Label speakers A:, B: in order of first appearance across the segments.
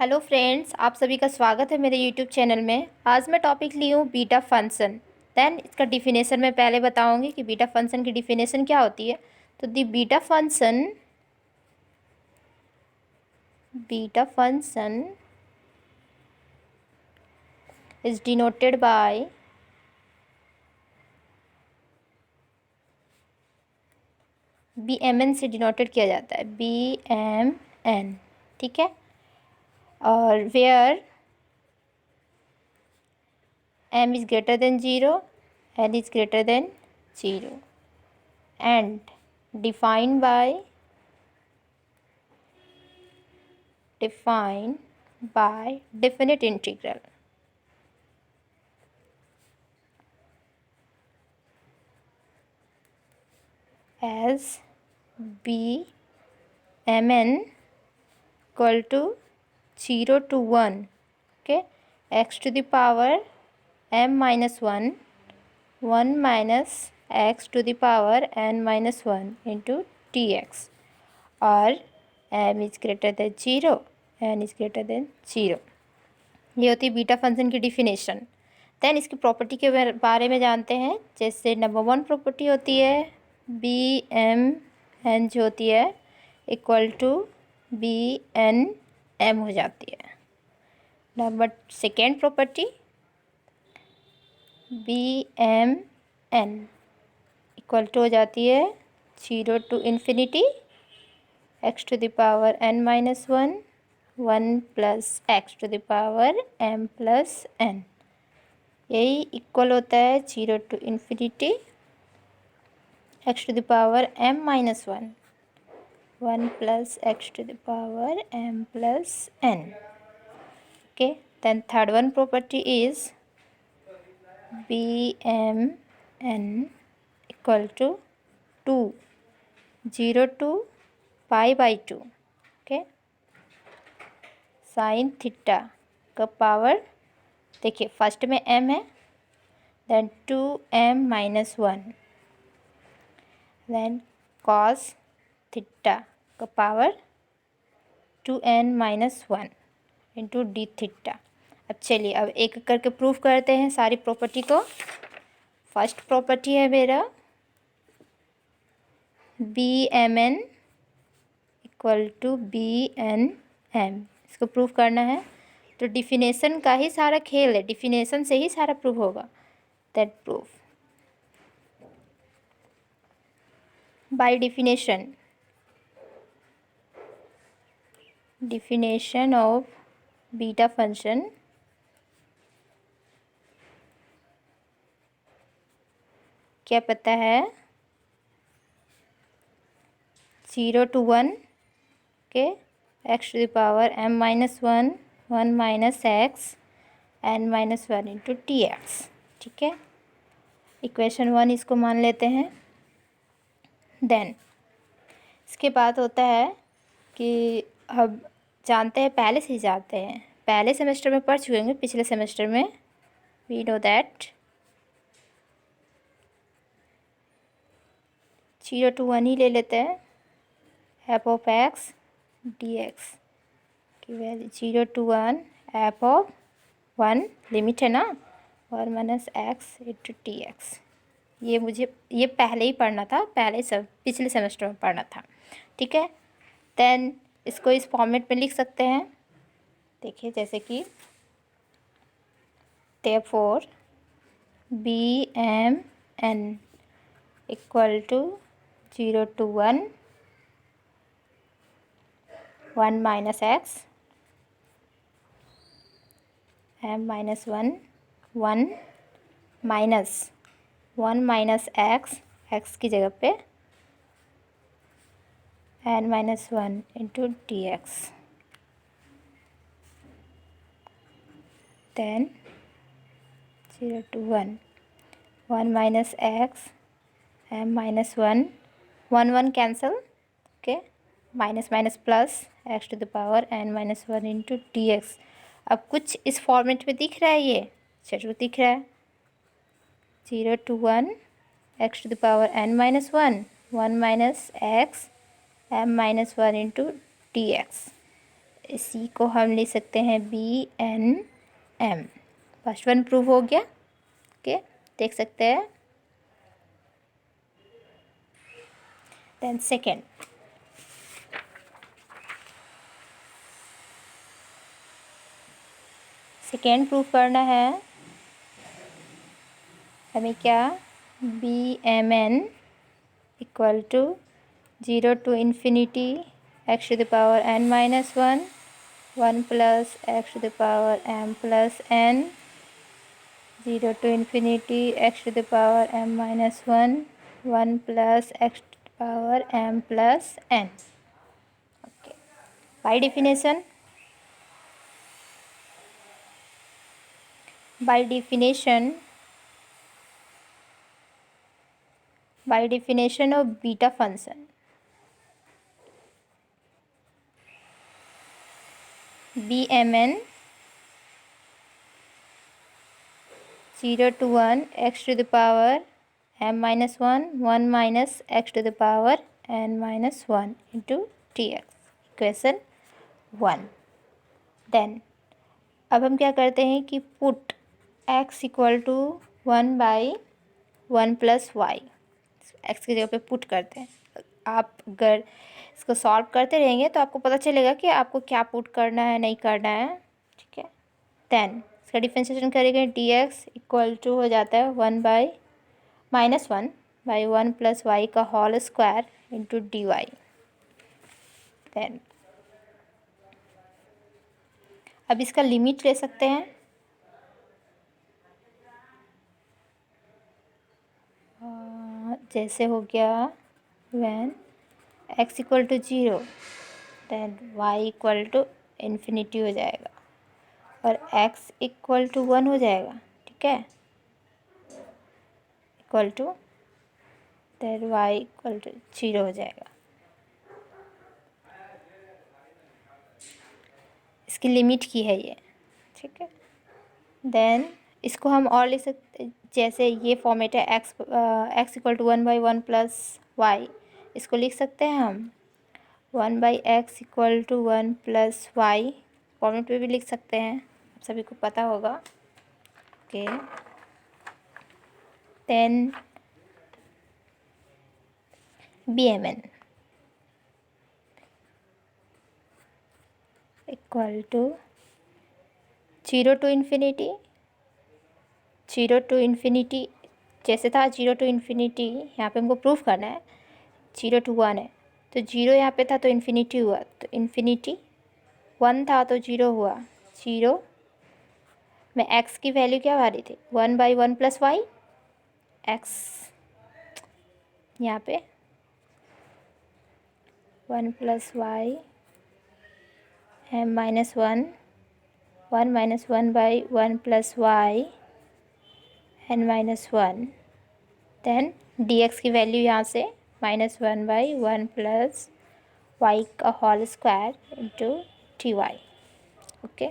A: Hello friends, आप सभी का स्वागत है मेरे यूट्यूब चैनल में। आज मैं टॉपिक ली हूँ बीटा फंक्शन। देन इसका डिफिनेशन मैं पहले बताऊँगी कि बीटा फंक्शन की डिफिनेशन क्या होती है। तो the beta function is denoted by b M n से डिनोटेड किया जाता है, बी एम एन। ठीक है। और where m is greater than 0, n is greater than 0, and defined by definite integral as b mn equal to 0 to 1. Okay, x to the power m minus 1, 1 minus x to the power n minus 1 into dx, और m is greater than 0, n is greater than 0। ये होती है beta function की definition. Then इसकी property के बारे में जानते हैं। जैसे नंबर 1 प्रॉपर्टी होती है बी एम एन, जो होती है equal to b n m हो जाती है। Number second property b M N equal to हो जाती है 0 to infinity x to the power n minus 1, 1 plus x to the power m plus n। यही इक्वल होता है 0 to infinity x to the power m minus 1, 1 plus x to the power m plus n। Okay, then third one property is B M N equal to 2, 0 to pi by 2। Okay, sine theta का power, देखिए first में m है, then 2m minus 1, then cos theta का power 2n minus 1 into d theta. अब चलिए अब एक एक करके प्रूफ करते हैं सारी प्रॉपर्टी को। फर्स्ट प्रॉपर्टी है मेरा b M N equal to b n m, इसको प्रूफ करना है। तो डिफिनेशन का ही सारा खेल है, डिफिनेशन से ही सारा प्रूफ होगा। That proof by definition of beta function क्या पता है 0 to 1 के x to the power m minus 1, 1 minus x n minus 1 into t x. ठीक है, इक्वेशन 1 इसको मान लेते हैं। देन इसके बाद होता है कि अब जानते हैं, पहले से ही जानते हैं, पहले सेमेस्टर में पढ़ चुके होंगे, पिछले सेमेस्टर में। वी नो दैट 0 to 1 ही ले लेते हैं। F of x d x की value 0 to 1, f of 1 limit है ना, 1 minus x into t x. ये पहले ही पढ़ना था, पहले सब पिछले सेमेस्टर में पढ़ना था। ठीक है, देन इसको इस फॉर्मेट में लिख सकते हैं। देखिए जैसे कि therefore b M N equal to 0 to 1, 1 minus x m minus 1, 1 minus 1 minus x की जगह पे n minus 1 into d x. Then 0 to 1, 1 minus x m minus 1, 1 1 cancel. Okay, minus minus plus x to the power n minus 1 into d x. अब कुछ इस format में दिख रहा है, ये जरूर दिख रहा है। 0 to 1 x to the power n minus 1, 1 minus x m minus 1 into d x. इसी को हम लिख सकते हैं BNM। फर्स्ट वन प्रूव हो गया। ओके, देख सकते हैं। देन सेकेंड, प्रूफ करना है हमें क्या, BMN equal to 0 to infinity x to the power n minus 1 plus x to the power m plus n, 0 to infinity x to the power m minus 1 plus x to the power m plus n. Okay, by definition of beta function, BMN 0 to 1 x to the power m minus 1 minus x to the power n minus 1 into dx, equation 1। Then अब हम क्या करते हैं कि put x equal to 1/1 plus y, x की जगह पे put करते हैं। आप अगर इसको सॉल्व करते रहेंगे तो आपको पता चलेगा कि आपको क्या पुट करना है, नहीं करना है। ठीक है, देन इसका डिफरेंशिएशन करेंगे, dx इक्वल टू हो जाता है 1/-1 प्लस वाई का whole square into dy। Then अब इसका लिमिट ले सकते हैं। जैसे हो गया when x equal to 0 then y equal to infinity हो जाएगा और x इक्वल टू 1 हो जाएगा। ठीक है, equal to then y equal to 0 हो जाएगा। इसकी लिमिट की है ये। ठीक है, देन इसको हम और लिख सकते, जैसे ये फॉर्मेट है x equal to 1/1 plus y, इसको लिख सकते हैं हम 1/x equal to 1 plus y, format पे भी लिख सकते हैं, आप सभी को पता होगा। Okay, then BMN equal to 0 to infinity, जैसे था 0 to इन्फिनिटी, यहाँ पे हमको प्रूफ करना है 0 to 1 है, तो 0 यहाँ पे था तो इन्फिनिटी हुआ, तो इन्फिनिटी 1 था तो 0 हुआ। 0 में x की वैल्यू क्या आ रही थी, 1/1 प्लस वाई, x यहाँ पे 1 plus y m minus 1 minus 1/1 plus y n minus 1, then dx की वैल्यू यहाँ से -1/1 प्लस वाई का whole square into dy। Okay,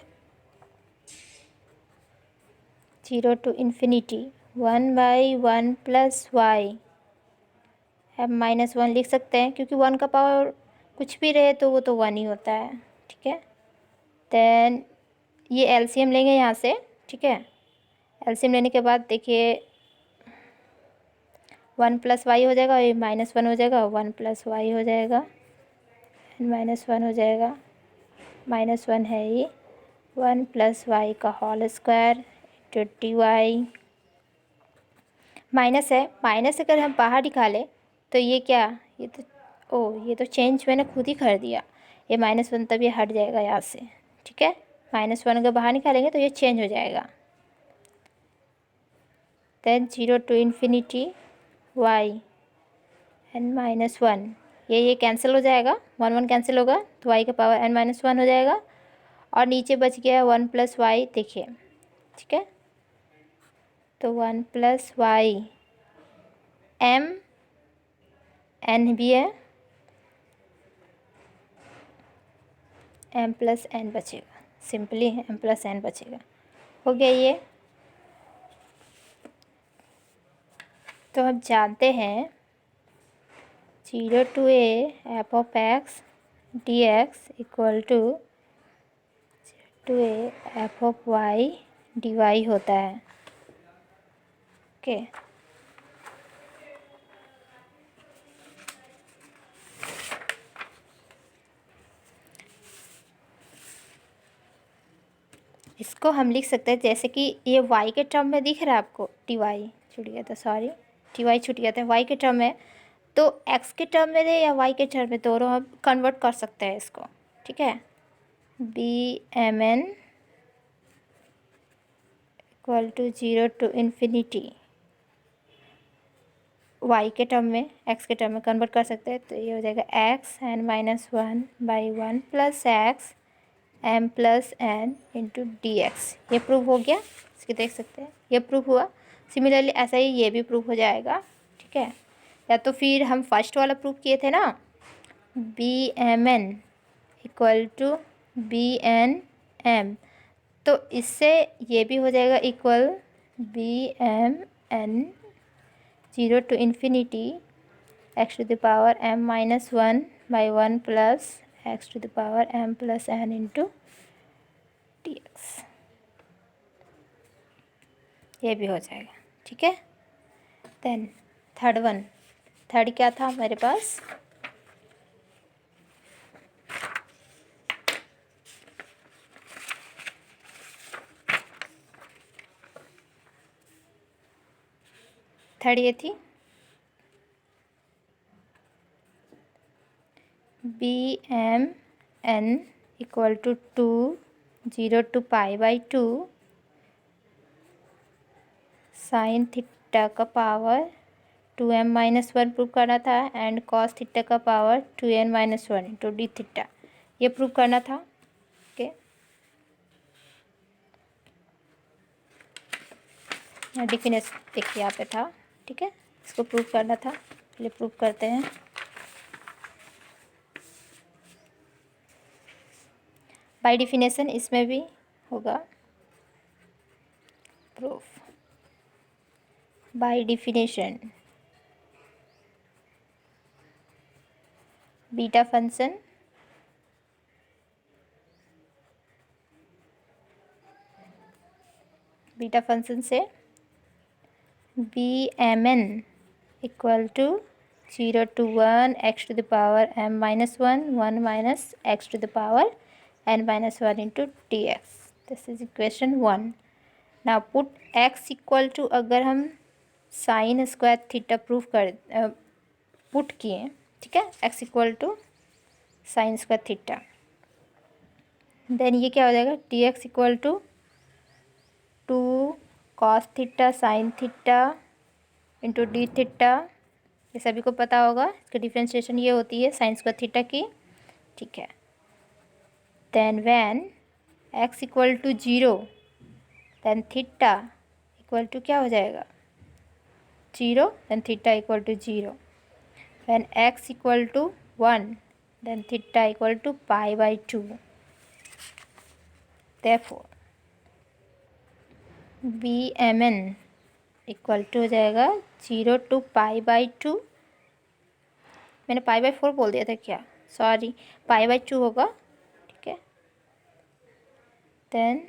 A: 0 to infinity 1/1 plus y m minus 1 लिख सकते हैं, क्योंकि 1 का पावर कुछ भी रहे तो वो तो 1 ही होता है। ठीक है, देन ये एलसीएम लेंगे यहाँ से। ठीक है, एलसीएम लेने के बाद देखिए 1 प्लस वाई हो जाएगा और ये -1 हो जाएगा, 1 प्लस वाई हो जाएगा, -1 हो जाएगा, -1 है ये, 1 प्लस वाई का whole square into d y. Minus है, माइनस अगर हम बाहर निकालें तो ये क्या, ये तो ये तो चेंज मैंने खुद ही कर दिया, ये -1 तब ये हट जाएगा यहाँ से। ठीक है, -1 अगर बाहर निकालेंगे तो ये चेंज हो जाएगा। Then 0 to infinity y n minus 1, ये कैंसिल हो जाएगा, 1 कैंसिल होगा तो y का पावर n माइनस 1 हो जाएगा और नीचे बच गया 1 प्लस वाई। देखिए, ठीक है, तो 1 प्लस वाई m n भी है, m प्लस n बचेगा, सिंपली m प्लस n बचेगा। हो गया ये। तो अब जानते हैं 0 to a f of x dx equal to two a f of y d y होता है। ओके, इसको हम लिख सकते हैं जैसे कि ये y के टर्म में दिख रहा है आपको, टी वाई छूट गया था, सॉरी टी वाई छूट गया था, y के टर्म में, तो x के टर्म में दे या y के टर्म में, दोनों हम कन्वर्ट कर सकते हैं इसको। ठीक है, b M N equal to 0 to infinity, y के टर्म में x के टर्म में कन्वर्ट कर सकते हैं, तो ये हो जाएगा x n minus 1/1 plus x m plus n into d x. ये प्रूव हो गया, इसके देख सकते हैं ये प्रूव हुआ। सिमिलरली ऐसा ही ये भी प्रूव हो जाएगा। ठीक है, या तो फिर हम फर्स्ट वाला प्रूव किए थे ना, b M N equal to b n m, तो इससे ये भी हो जाएगा equal b M n 0 to infinity x to the power m minus 1/1 plus x to the power m plus n into d x. ये भी हो जाएगा। ठीक है, देन थर्ड क्या था मेरे पास, थर्ड ये थी B M N equal to 0 to π/2 sine theta का पावर 2m माइनस 1 प्रूव करना था, एंड कॉस थीटा का power 2n minus 1 into d theta, ये प्रूव करना था। ओके, डिफिनेशन देखिए यहाँ पे था। ठीक है, इसको प्रूव करना था, पहले प्रूव करते हैं। बाय डिफिनेशन इसमें भी होगा proof by definition, beta function से B M N equal to 0 to 1 x to the power m minus 1 minus x to the power n minus 1 into dx। This is equation 1। Now put x equal to, अगर हम sine square theta proof कर put किए, ठीक है, x equal to sine square theta, then ये क्या हो जाएगा, d x equal to 2 cos theta sine theta into d theta. ये सभी को पता होगा, इसकी डिफ्रेंशिएशन ये होती है साइन स्क्वायर थीटा की। ठीक है, then when x equal to 0 then theta equal to क्या हो जाएगा 0, then theta equal to 0। When x equal to 1 then theta equal to π/2। Therefore B M N equal to हो जाएगा 0 टू π/2, मैंने π/4 बोल दिया था क्या, सॉरी, π/2 होगा। ठीक है, देन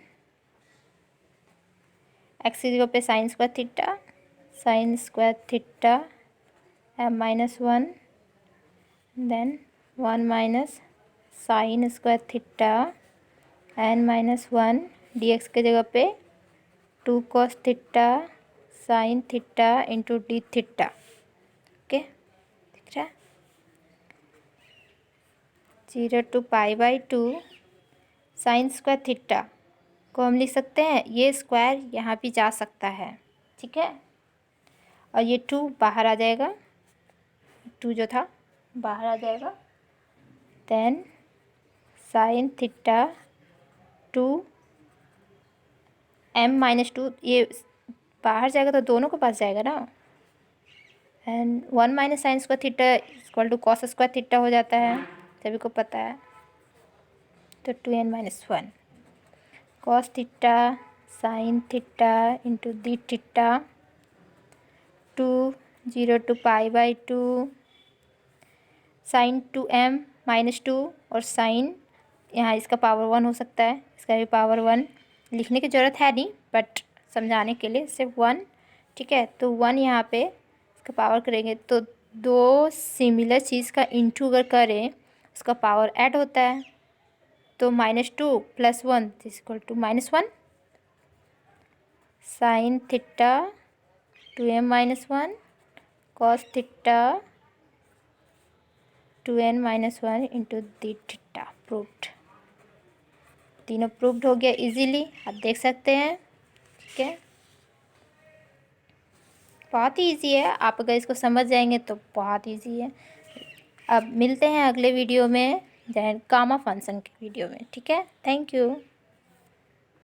A: एक्स इक्वल पे sine square theta m minus 1, देन 1 minus sine square theta n minus 1 dx के जगह पे 2 cos theta sine theta into d theta. Okay, दिख रहा है, 0 टू π/2 साइन स्क्वायर थीटा को हम लिख सकते हैं, ये स्क्वायर यहाँ भी जा सकता है। ठीक है, और ये 2 बाहर आ जाएगा, 2 जो था बाहर आ जाएगा, then sine theta 2 m minus 2, ये बाहर जाएगा तो दोनों के पास जाएगा ना, and 1 minus sine square theta equal to cos square theta हो जाता है, सभी को पता है, तो 2n minus 1 cos theta sine theta into d theta 2 0 to π/2 sine 2m minus 2 और साइन यहाँ इसका पावर 1 हो सकता है, इसका भी पावर 1, लिखने की ज़रूरत है नहीं बट समझाने के लिए सिर्फ 1, ठीक है। तो 1 यहाँ पे इसका पावर करेंगे तो दो सिमिलर चीज़ का इंटू अगर करें उसका पावर ऐड होता है, तो -2 + 1 = -1, sin theta 2m - 1 cos theta 2n - 1 into d theta. Proved, तीनों प्रूव्ड हो गया इजीली, आप देख सकते हैं, ठीक है। बहुत ही इजी है, आप अगर इसको समझ जाएंगे तो बहुत इजी है। अब मिलते हैं अगले वीडियो में, गामा फंक्शन के वीडियो में, ठीक है। Thank you.